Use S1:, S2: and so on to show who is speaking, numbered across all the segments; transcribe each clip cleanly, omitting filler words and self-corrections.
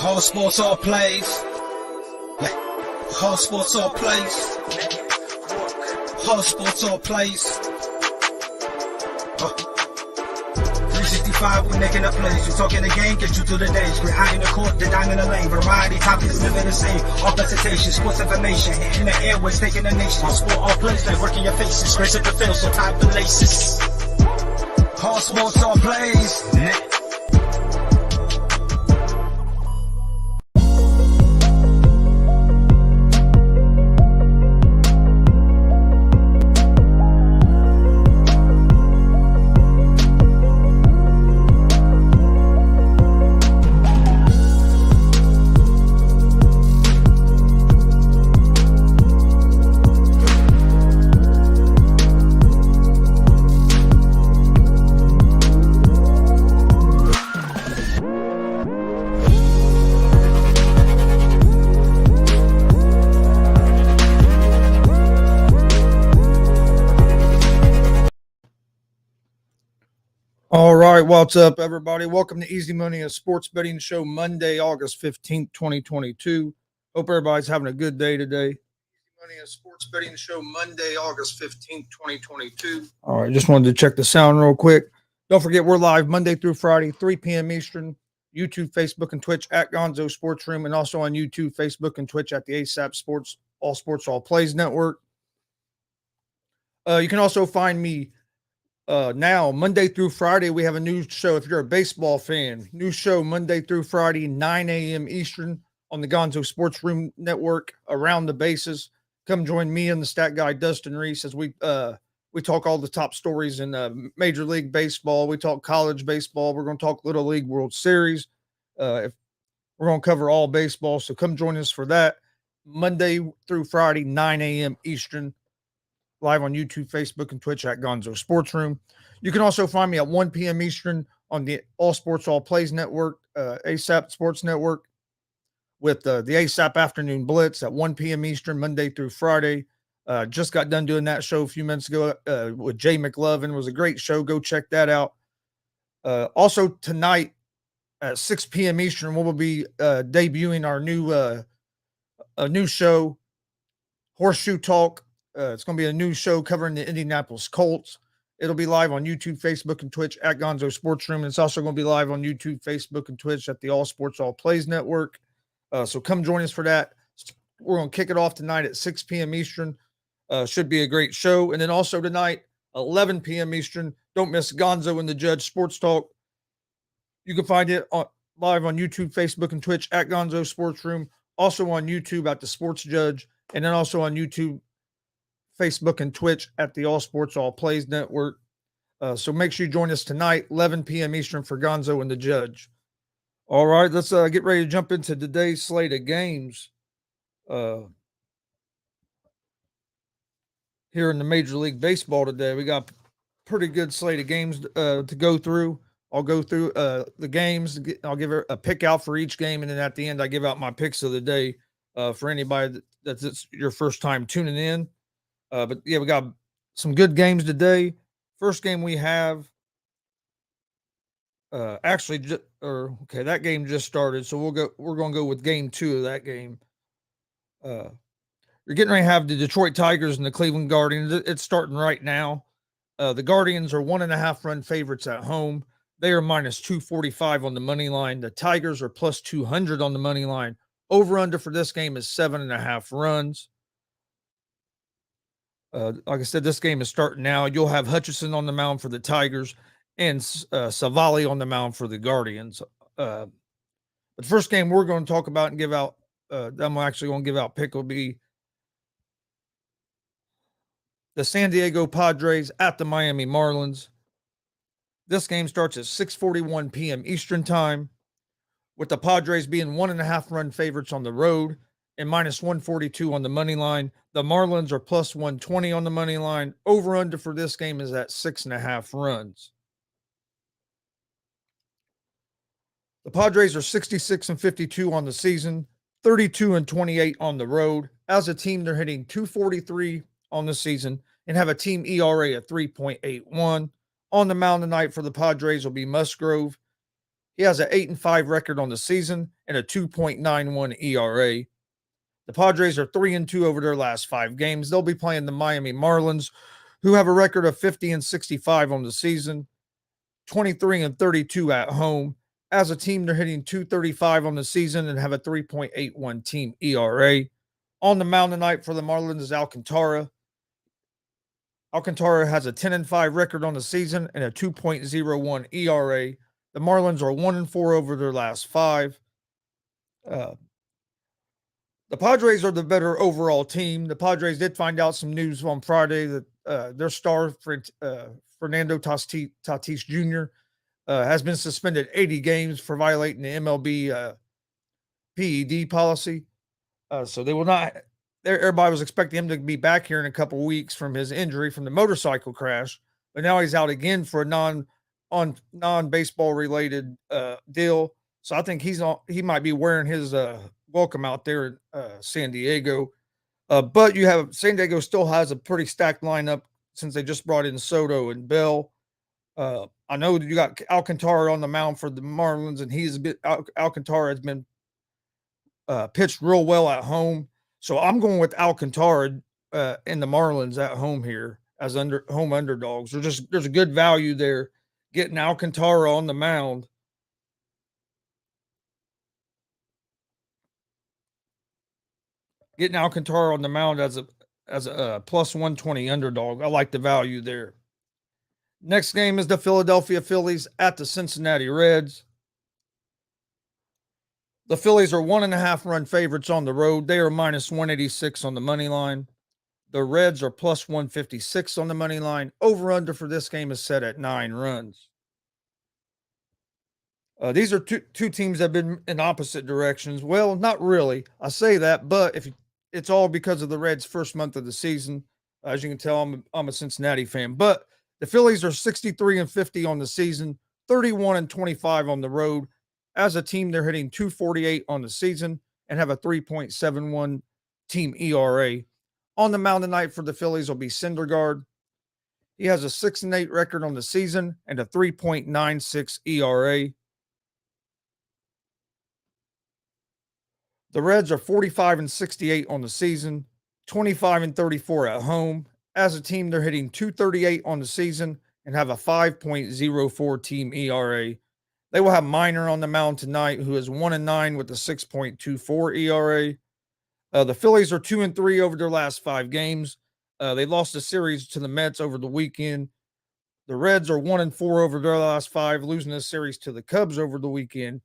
S1: All sports, all plays. All sports, all plays. All sports, all plays. 365, we making a plays. You talking the game, get you to the days. We're high in the court, the dime in the lane. Variety topics, living the same. All presentation, sports information. In the airways, taking the nation. All sport, all plays, like working your faces. Grace up the field, so tie the laces. All sports, all plays.
S2: All right, what's up, everybody? Welcome to Easy Money, a sports betting show, Monday, August 15th, 2022. Hope everybody's having a good day today. Easy Money, a sports betting show, Monday, August 15th, 2022. All right, just wanted to check the sound real quick. Don't forget, we're live Monday through Friday, 3 p.m. Eastern, YouTube, Facebook, and Twitch at Gonzo Sports Room, and also on YouTube, Facebook, and Twitch at the ASAP Sports, All Plays Network. You can also find me now, Monday through Friday, we have a new show. If you're a baseball fan, new show Monday through Friday, 9 a.m. Eastern on the Gonzo Sports Room Network, Around the Bases. Come join me and the stat guy, Dustin Reese, as we talk all the top stories in Major League Baseball. We talk college baseball. We're going to talk Little League World Series. We're going to cover all baseball, so come join us for that. Monday through Friday, 9 a.m. Eastern. Live on YouTube, Facebook, and Twitch at Gonzo Sports Room. You can also find me at 1 p.m. Eastern on the All Sports, All Plays Network, ASAP Sports Network, with the ASAP Afternoon Blitz at 1 p.m. Eastern, Monday through Friday. Just got done doing that show a few minutes ago with Jay McLovin. It was a great show. Go check that out. Also, tonight at 6 p.m. Eastern, we will be debuting our new show, Horseshoe Talk. It's going to be a new show covering the Indianapolis Colts. It'll be live on YouTube, Facebook, and Twitch at Gonzo Sports Room. It's also going to be live on YouTube, Facebook, and Twitch at the All Sports, All Plays Network. So come join us for that. We're going to kick it off tonight at 6 p.m. Eastern. Should be a great show. And then also tonight, 11 p.m. Eastern, don't miss Gonzo and the Judge Sports Talk. You can find it live on YouTube, Facebook, and Twitch at Gonzo Sports Room. Also on YouTube at the Sports Judge. And then also on YouTube, Facebook, and Twitch at the All Sports, All Plays Network. So make sure you join us tonight, 11 p.m. Eastern for Gonzo and the Judge. All right, let's get ready to jump into today's slate of games. Here in the Major League Baseball today, we got a pretty good slate of games to go through. I'll go through the games. I'll give a pick out for each game, and then at the end, I give out my picks of the day for anybody that's your first time tuning in. But yeah, we got some good games today. First game we have, that game just started, so we're going to go with game 2 of that game. You're getting ready to have the Detroit Tigers and the Cleveland Guardians. It's starting right now. The Guardians are 1.5 run favorites at home. They are minus 245 on the money line. The Tigers are plus 200 on the money line. Over under for this game is 7.5 runs. Like I said, this game is starting now. You'll have Hutchison on the mound for the Tigers and Savali on the mound for the Guardians. But the first game we're going to talk about and give out, I'm actually going to give out pick, will be the San Diego Padres at the Miami Marlins. This game starts at 6:41 p.m. Eastern time, with the Padres being 1.5 run favorites on the road and minus 142 on the money line. The Marlins are plus 120 on the money line. Over under for this game is at 6.5 runs. The Padres are 66-52 on the season, 32-28 on the road. As a team, they're hitting 243 on the season and have a team ERA of 3.81. On the mound tonight for the Padres will be Musgrove. He has an 8-5 record on the season and a 2.91 ERA. The Padres are 3-2 over their last 5 games. They'll be playing the Miami Marlins, who have a record of 50-65 on the season, 23-32 at home. As a team, they're hitting 235 on the season and have a 3.81 team ERA. On the mound tonight for the Marlins is Alcantara. Alcantara has a 10-5 record on the season and a 2.01 ERA. The Marlins are 1-4 over their last 5. The Padres are the better overall team. The Padres did find out some news on Friday that their star, Fernando Tatis Jr., has been suspended 80 games for violating the MLB PED policy. So they will not. Everybody was expecting him to be back here in a couple weeks from his injury from the motorcycle crash, but now he's out again for a non-baseball related deal. So I think he might be wearing his welcome out there in San Diego. But you have San Diego still has a pretty stacked lineup since they just brought in Soto and Bell. I know that you got Alcantara on the mound for the Marlins, and Alcantara has been pitched real well at home. So I'm going with Alcantara and the Marlins at home here as home underdogs. There's a good value there getting Alcantara on the mound. Getting Alcantara on the mound as a plus 120 underdog. I like the value there. Next game is the Philadelphia Phillies at the Cincinnati Reds. The Phillies are 1.5 run favorites on the road. They are minus 186 on the money line. The Reds are plus 156 on the money line. Over under for this game is set at 9 runs. These are two teams that have been in opposite directions. Well, not really. I say that, but it's all because of the Reds' first month of the season. As you can tell, I'm a Cincinnati fan. But the Phillies are 63-50 on the season, 31-25 on the road. As a team, they're hitting 248 on the season and have a 3.71 team ERA. On the mound tonight for the Phillies will be Syndergaard. He has a 6-8 record on the season and a 3.96 ERA. The Reds are 45-68 on the season, 25-34 at home. As a team, they're hitting 238 on the season and have a 5.04 team ERA. They will have Minor on the mound tonight, who is 1-9 with a 6.24 ERA. The Phillies are 2-3 over their last 5 games. They lost a series to the Mets over the weekend. The Reds are 1-4 over their last 5, losing a series to the Cubs over the weekend.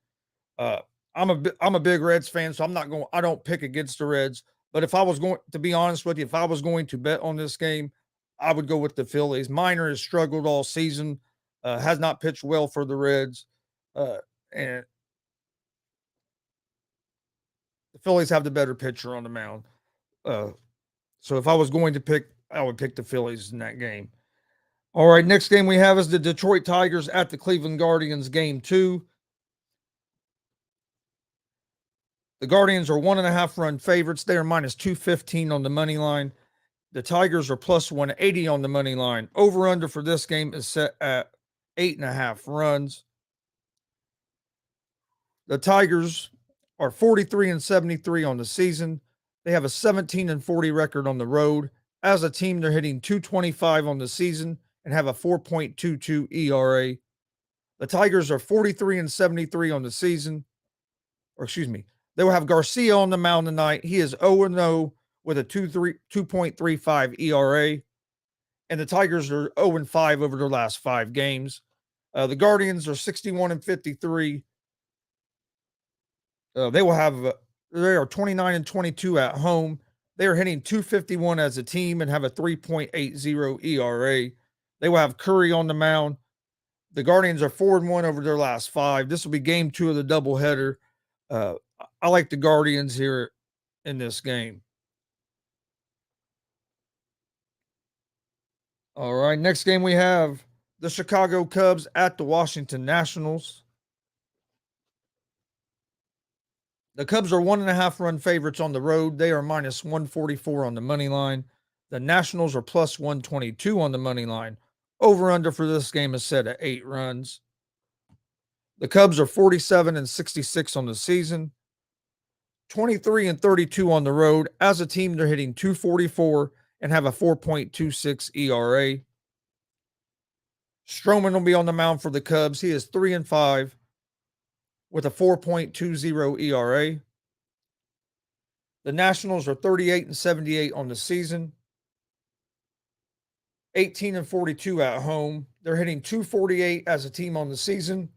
S2: I'm a big Reds fan, so I don't pick against the Reds. But if I was going to be honest with you, if I was going to bet on this game, I would go with the Phillies. Minor has struggled all season, has not pitched well for the Reds. And the Phillies have the better pitcher on the mound. So if I was going to pick, I would pick the Phillies in that game. All right, next game we have is the Detroit Tigers at the Cleveland Guardians, game 2. The Guardians are 1.5 run favorites. They are minus 215 on the money line. The Tigers are plus 180 on the money line. Over under for this game is set at 8.5 runs. The Tigers are 43-73 on the season. They have a 17-40 record on the road. As a team, they're hitting 225 on the season and have a 4.22 ERA. The Tigers are 43-73 on the season. They will have Garcia on the mound tonight. He is 0-0 with a 2.35 ERA. And the Tigers are 0-5 over their last 5 games. The Guardians are 61-53. They are 29-22 at home. They are hitting 251 as a team and have a 3.80 ERA. They will have Curry on the mound. The Guardians are 4-1 over their last 5. This will be game 2 of the doubleheader. I like the Guardians here in this game. All right, next game we have the Chicago Cubs at the Washington Nationals. The Cubs are 1.5 run favorites on the road. They are minus 144 on the money line. The Nationals are plus 122 on the money line. Over under for this game is set at 8 runs. The Cubs are 47-66 on the season, 23-32 on the road. As a team, they're hitting 244 and have a 4.26 ERA. Stroman will be on the mound for the Cubs. He is 3-5 with a 4.20 ERA. The Nationals are 38-78 on the season, 18-42 at home. They're hitting 248 as a team on the season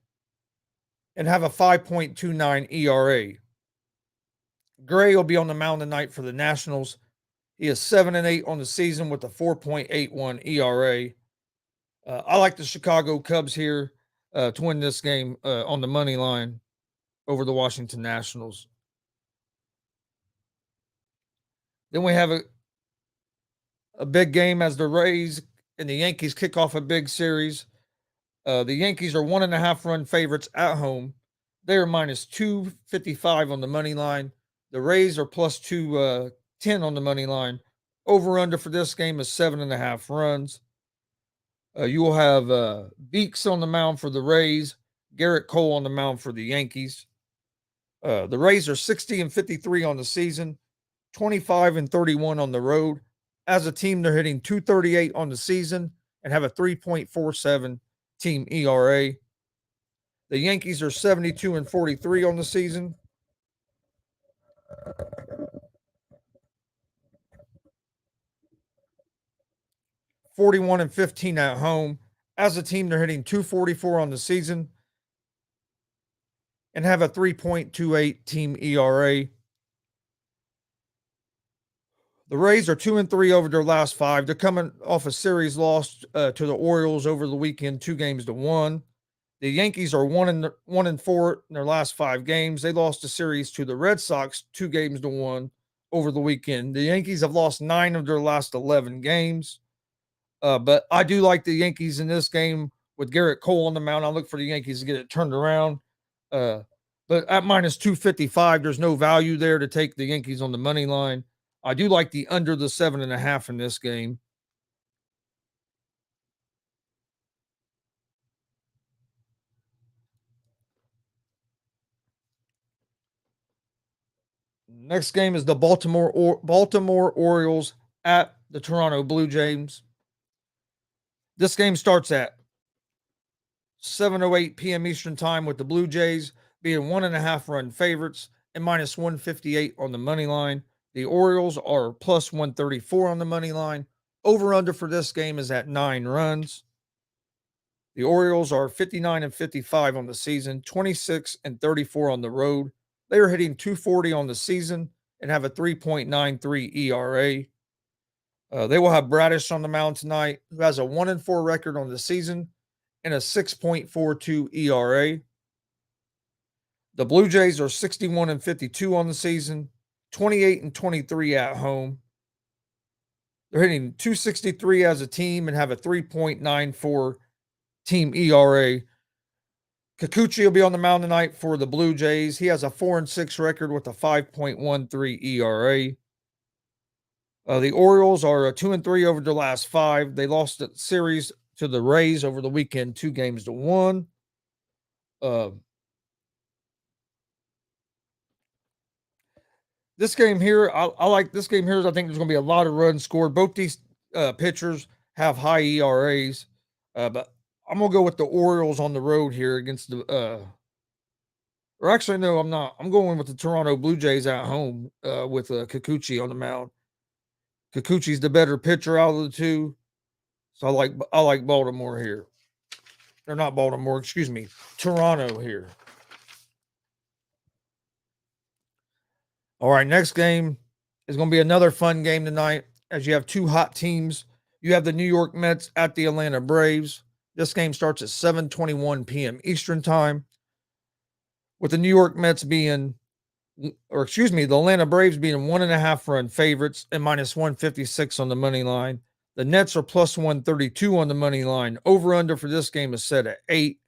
S2: and have a 5.29 ERA. Gray will be on the mound tonight for the Nationals. He is 7-8 on the season with a 4.81 ERA. I like the Chicago Cubs here to win this game on the money line over the Washington Nationals. Then we have a big game as the Rays and the Yankees kick off a big series. The Yankees are 1.5 run favorites at home. They are minus 255 on the money line. The Rays are plus 210 on the money line. Over under for this game is 7.5 runs. You will have Beeks on the mound for the Rays, Garrett Cole on the mound for the Yankees. The Rays are 60-53 on the season, 25-31 on the road. As a team, they're hitting 238 on the season and have a 3.47 team ERA. The Yankees are 72-43 on the season. 41-15 at home. As a team, they're hitting 244 on the season and have a 3.28 team ERA. The Rays are 2-3 over their last 5. They're coming off a series loss to the Orioles over the weekend, 2-1. The Yankees are 1-4 in their last 5 games. They lost the series to the Red Sox 2-1 over the weekend. The Yankees have lost 9 of their last 11 games. But I do like the Yankees in this game with Garrett Cole on the mound. I look for the Yankees to get it turned around. But at minus 255, there's no value there to take the Yankees on the money line. I do like the under the 7.5 in this game. Next game is the Baltimore Orioles at the Toronto Blue Jays. This game starts at 7:08 p.m. Eastern Time with the Blue Jays being 1.5 run favorites and minus 158 on the money line. The Orioles are plus 134 on the money line. Over under for this game is at 9 runs. The Orioles are 59-55 on the season, 26-34 on the road. They are hitting 240 on the season and have a 3.93 ERA. They will have Bradish on the mound tonight, who has a 1-4 record on the season and a 6.42 ERA. The Blue Jays are 61-52 on the season, 28-23 at home. They're hitting 263 as a team and have a 3.94 team ERA. Kikuchi will be on the mound tonight for the Blue Jays. He has a 4-6 record with a 5.13 ERA. The Orioles are 2-3 over their last 5. They lost the series to the Rays over the weekend, 2-1. This game here, I like this game here. I think there's going to be a lot of runs scored. Both these pitchers have high ERAs, but I'm going to go with the Orioles on the road here against the or actually, no, I'm not. I'm going with the Toronto Blue Jays at home with Kikuchi on the mound. Kikuchi's the better pitcher out of the two, so I like Baltimore here. Or not Baltimore, excuse me, Toronto here. All right, next game is going to be another fun game tonight as you have two hot teams. You have the New York Mets at the Atlanta Braves. This game starts at 7:21 p.m. Eastern Time, with the New York Mets being, or excuse me, the Atlanta Braves being 1.5 run favorites and minus 156 on the money line. The Nets are plus 132 on the money line. Over under for this game is set at 8.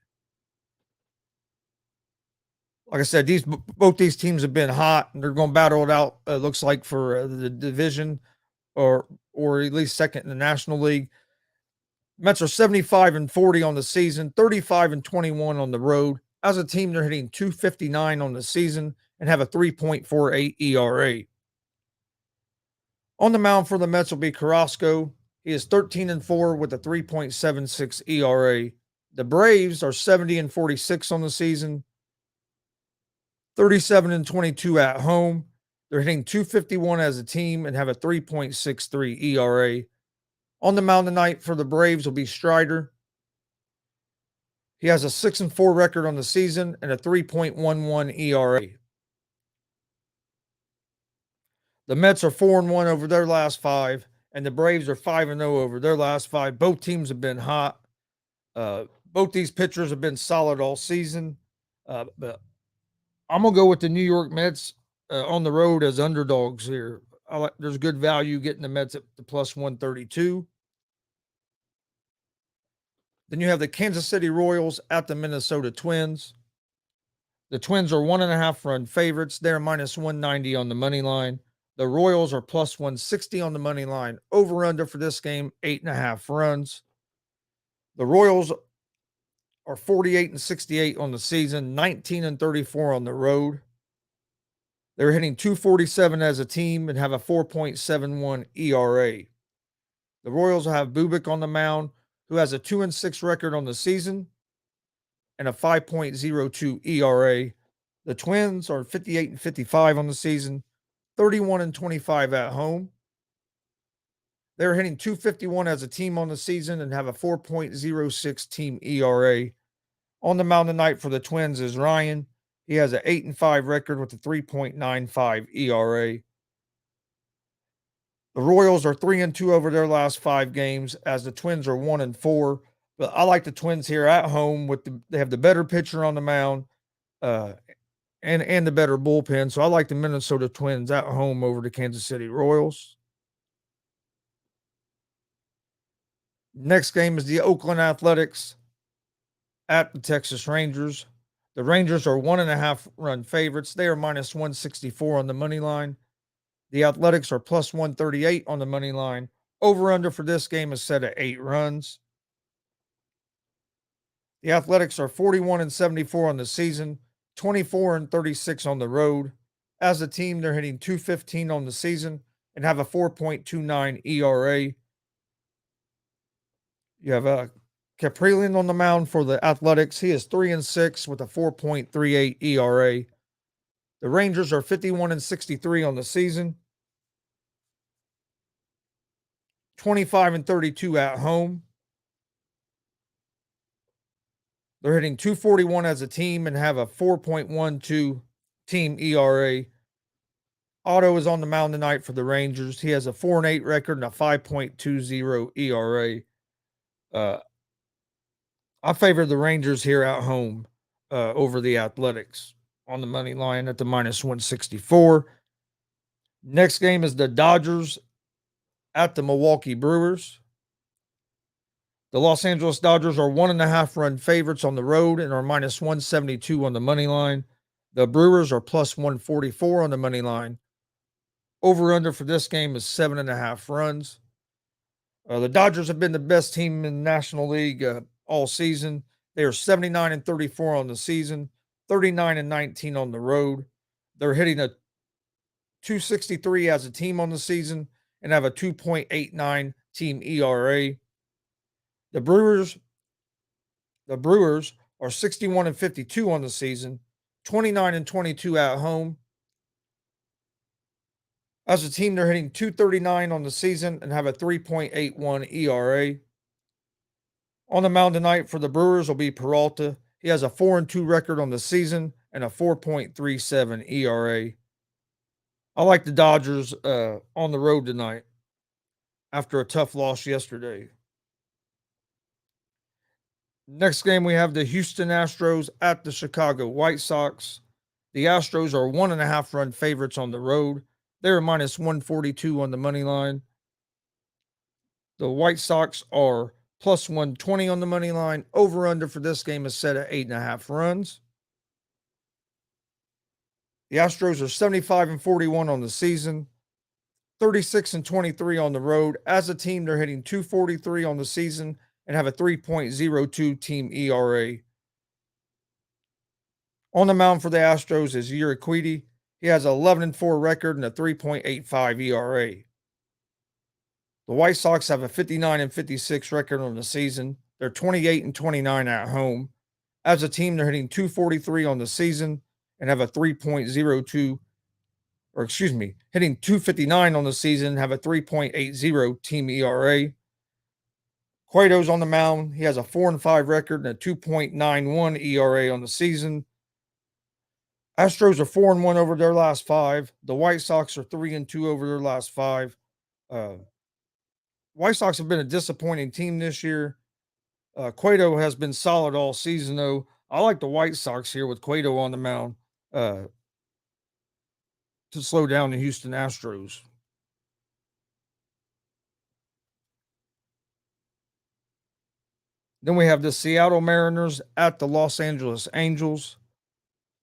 S2: Like I said, both these teams have been hot, and they're going to battle it out. Looks like for the division, or at least second in the National League. Mets are 75-40 on the season, 35-21 on the road. As a team, they're hitting 259 on the season and have a 3.48 ERA. On the mound for the Mets will be Carrasco. He is 13-4 with a 3.76 ERA. The Braves are 70-46 on the season, 37-22 at home. They're hitting 251 as a team and have a 3.63 ERA. On the mound tonight for the Braves will be Strider. He has a 6-4 record on the season and a 3.11 ERA. The Mets are 4-1 over their last 5, and the Braves are 5-0 over their last 5. Both teams have been hot. Both these pitchers have been solid all season. But I'm gonna go with the New York Mets on the road as underdogs here. There's good value getting the Mets at the plus 132. Then you have the Kansas City Royals at the Minnesota Twins. The Twins are 1.5 run favorites. They're minus 190 on the money line. The Royals are plus 160 on the money line. Over under for this game, 8.5 runs. The Royals are 48-68 on the season, 19-34 on the road. They're hitting 247 as a team and have a 4.71 ERA. The Royals will have Bubik on the mound, who has a 2-6 record on the season and a 5.02 ERA. The Twins are 58-55 on the season, 31-25 at home. They're hitting 251 as a team on the season and have a 4.06 team ERA. On the mound tonight for the Twins is Ryan. He has an 8-5 record with a 3.95 ERA. The Royals are 3-2 over their last 5 games, as the Twins are 1-4. But I like the Twins here at home they have the better pitcher on the mound, and the better bullpen. So I like the Minnesota Twins at home over the Kansas City Royals. Next game is the Oakland Athletics at the Texas Rangers. The Rangers are 1.5 run favorites. They are minus 164 on the money line. The Athletics are plus 138 on the money line. Over under for this game is set at 8 runs. The Athletics are 41-74 on the season, 24-36 on the road. As a team, they're hitting 215 on the season and have a 4.29 ERA. You have Caprillion on the mound for the Athletics. He is 3-6 with a 4.38 ERA. The Rangers are 51-63 on the season, 25-32 at home. They're hitting 241 as a team and have a 4.12 team ERA. Otto is on the mound tonight for the Rangers. He has a 4-8 record and a 5.20 ERA. I favor the Rangers here at home over the Athletics on the money line at the minus 164. Next game is the Dodgers at the Milwaukee Brewers. The Los Angeles Dodgers are 1.5 run favorites on the road and are minus 172 on the money line. The Brewers are plus 144 on the money line. Over under for this game is 7.5 runs. The Dodgers have been the best team in the National League all season. They are 79-34 on the season, 39-19 on the road. They're hitting a 263 as a team on the season and have a 2.89 team ERA. The Brewers are 61-52 on the season, 29-22 at home. As a team, they're hitting 239 on the season and have a 3.81 ERA. On the mound tonight for the Brewers will be Peralta. He has a 4-2 record on the season and a 4.37 ERA. I like the Dodgers on the road tonight after a tough loss yesterday. Next game, we have the Houston Astros at the Chicago White Sox. The Astros are 1.5 run favorites on the road. They're minus 142 on the money line. The White Sox are plus 120 on the money line. Over under for this game is set at 8.5 runs. The Astros are 75-41 on the season, 36-23 on the road. As a team, they're hitting 243 on the season and have a 3.02 team ERA. On the mound for the Astros is Urquidy. He has an 11-4 record and a 3.85 ERA. The White Sox have a 59-56 record on the season. They're 28-29 at home. As a team, they're hitting 243 on the season and have a 3.02, or excuse me, hitting 259 on the season, have a 3.80 team ERA. Cueto's on the mound. He has a 4-5 record and a 2.91 ERA on the season. Astros are 4-1 over their last 5. The White Sox are 3-2 over their last 5. White Sox have been a disappointing team this year. Cueto has been solid all season, though. I like the White Sox here with Cueto on the mound to slow down the Houston Astros. Then we have the Seattle Mariners at the Los Angeles Angels.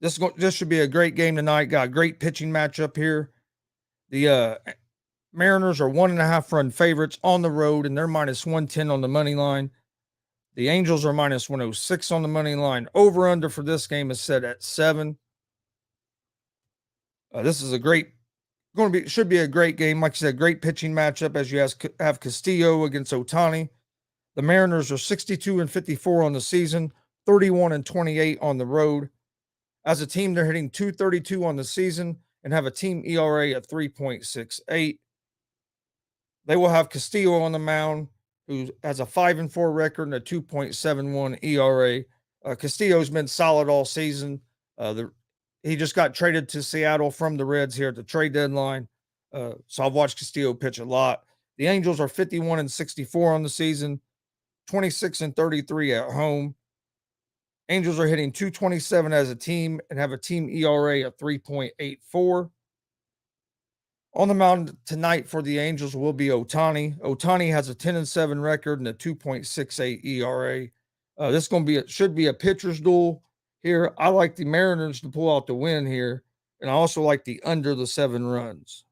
S2: This should be a great game tonight. Got a great pitching matchup here. The Mariners are 1.5 run favorites on the road, and they're minus 110 on the money line. The Angels are minus 106 on the money line. Over under for this game is set at 7. This is should be a great game. Like I said, great pitching matchup as you have Castillo against Ohtani. The Mariners are 62-54 on the season, 31-28 on the road. As a team, they're hitting 232 on the season and have a team ERA at 3.68. They will have Castillo on the mound, who has a 5-4 record and a 2.71 ERA. Castillo's been solid all season. He just got traded to Seattle from the Reds here at the trade deadline. So I've watched Castillo pitch a lot. The Angels are 51-64 on the season, 26-33 at home. Angels are hitting 227 as a team and have a team ERA of 3.84. On the mound tonight for the Angels will be Ohtani. Ohtani has a 10-7 record and a 2.68 ERA. This should be a pitcher's duel here. I like the Mariners to pull out the win here, and I also like the under the 7 runs.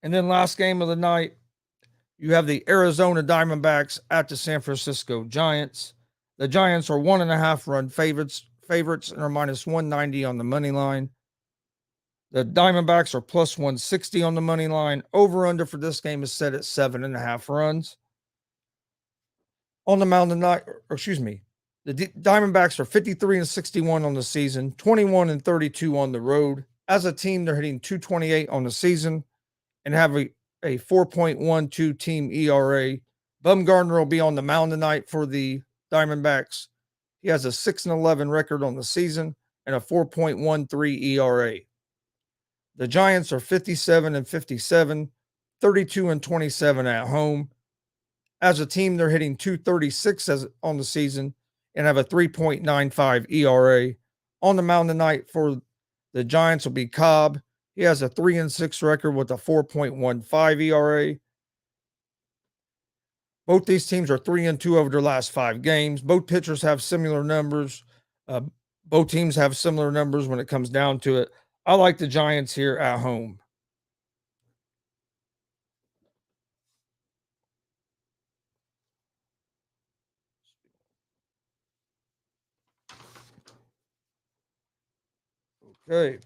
S2: And then last game of the night, you have the Arizona Diamondbacks at the San Francisco Giants. The Giants are 1.5 run favorites and are minus 190 on the money line. The Diamondbacks are plus 160 on the money line. Over under for this game is set at 7.5 runs. On the mound tonight, the Diamondbacks are 53-61 on the season, 21-32 on the road. As a team, they're hitting 228 on the season and have a 4.12 team ERA. Bumgarner will be on the mound tonight for the Diamondbacks. He has a 6-11 record on the season and a 4.13 ERA. The Giants are 57-57, 32-27 at home. As a team, they're hitting 236 on the season and have a 3.95 ERA. On the mound tonight for the Giants will be Cobb. He has a 3-6 record with a 4.15 ERA. Both these teams are 3-2 over their last 5 games. Both pitchers have similar numbers. Both teams have similar numbers when it comes down to it. I like the Giants here at home. Okay.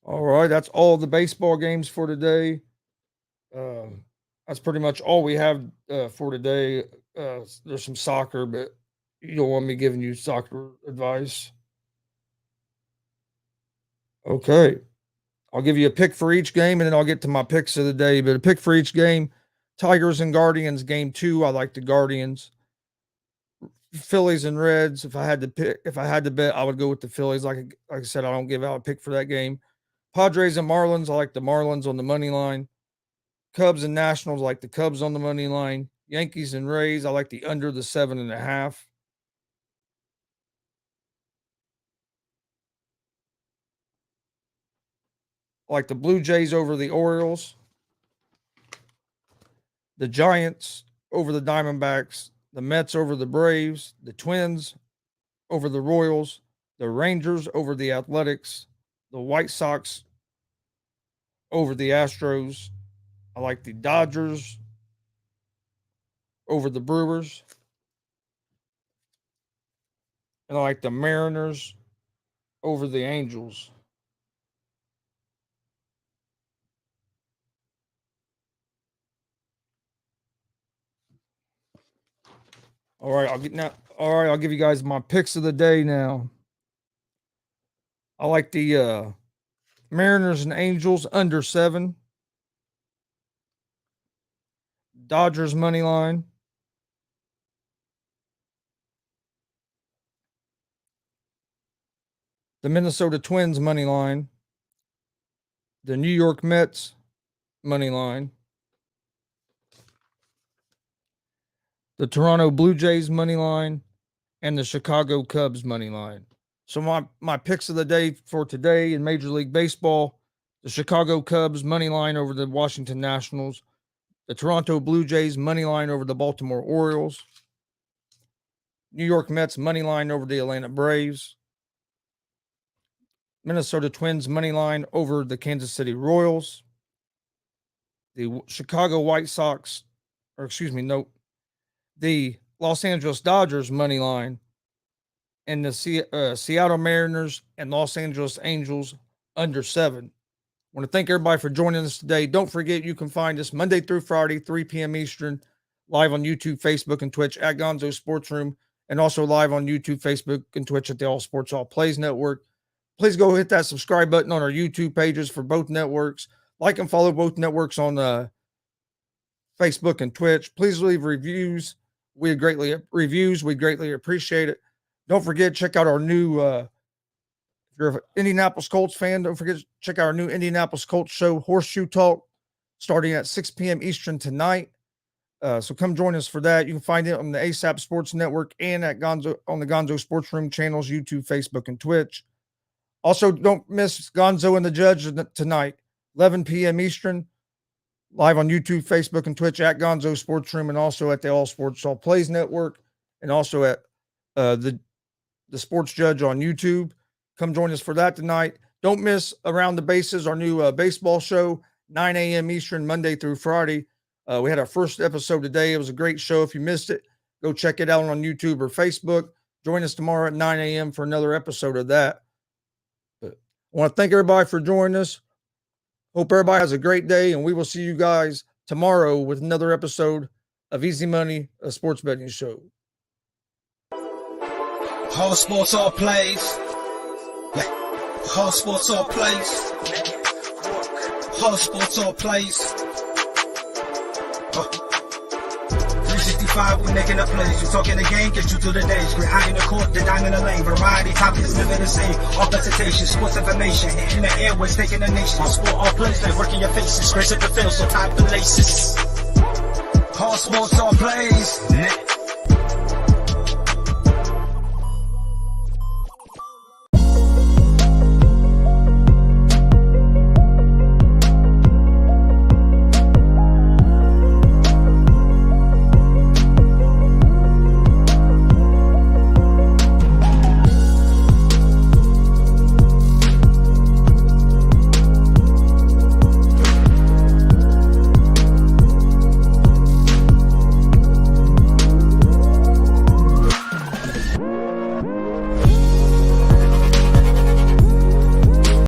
S2: All right. That's all the baseball games for today. That's pretty much all we have for today. There's some soccer, but you don't want me giving you soccer advice. Okay. I'll give you a pick for each game, and then I'll get to my picks of the day. But a pick for each game: Tigers and Guardians, game 2. I like the Guardians. Phillies and Reds. If I had to bet, I would go with the Phillies. Like I said, I don't give out a pick for that game. Padres and Marlins. I like the Marlins on the money line. Cubs and Nationals. I like the Cubs on the money line. Yankees and Rays. I like the under the 7.5. I like the Blue Jays over the Orioles. The Giants over the Diamondbacks. The Mets over the Braves. The Twins over the Royals. The Rangers over the Athletics. The White Sox over the Astros. I like the Dodgers over the Brewers. And I like the Mariners over the Angels. All right, I'll give you guys my picks of the day now. I like the Mariners and Angels under 7. Dodgers money line. The Minnesota Twins money line. The New York Mets money line. The Toronto Blue Jays money line, and the Chicago Cubs money line. So my picks of the day for today in Major League Baseball: the Chicago Cubs money line over the Washington Nationals, the Toronto Blue Jays money line over the Baltimore Orioles, New York Mets money line over the Atlanta Braves, Minnesota Twins money line over the Kansas City Royals, the Chicago White Sox, the Los Angeles Dodgers money line, and the Seattle Mariners and Los Angeles Angels under 7. I want to thank everybody for joining us today. Don't forget, you can find us Monday through Friday, 3 p.m. Eastern, live on YouTube, Facebook, and Twitch at Gonzo Sports Room, and also live on YouTube, Facebook, and Twitch at the All Sports All Plays Network. Please go hit that subscribe button on our YouTube pages for both networks. Like and follow both networks on Facebook and Twitch. Please leave reviews. We'd greatly appreciate it. Don't forget, check out our new, if you're an Indianapolis Colts fan, don't forget to check out our new Indianapolis Colts show, Horseshoe Talk, starting at 6 p.m. Eastern tonight. So come join us for that. You can find it on the ASAP Sports Network and at on the Gonzo Sports Room channels, YouTube, Facebook, and Twitch. Also, don't miss Gonzo and the Judge tonight, 11 p.m. Eastern, live on YouTube, Facebook, and Twitch at Gonzo Sports Room, and also at the All Sports All Plays Network, and also at the Sports Judge on YouTube. Come join us for that tonight. Don't miss Around the Bases, our new baseball show, 9 a.m. Eastern, Monday through Friday. We had our first episode today. It was a great show. If you missed it, go check it out on YouTube or Facebook. Join us tomorrow at 9 a.m. for another episode of that. But I want to thank everybody for joining us. Hope everybody has a great day, and we will see you guys tomorrow with another episode of Easy Money, a sports betting show.
S1: All sports, all plays. All sports, all plays. All sports, all plays. 365, we making a plays. You talking the game, get you to the days. We're high in the court, the dime in the lane. Variety, topics, living the same. All presentation, sports information. In the airways, taking the nation. All sport, all plays, they working your faces. Grace at the field, so tie the laces. All sports, all plays.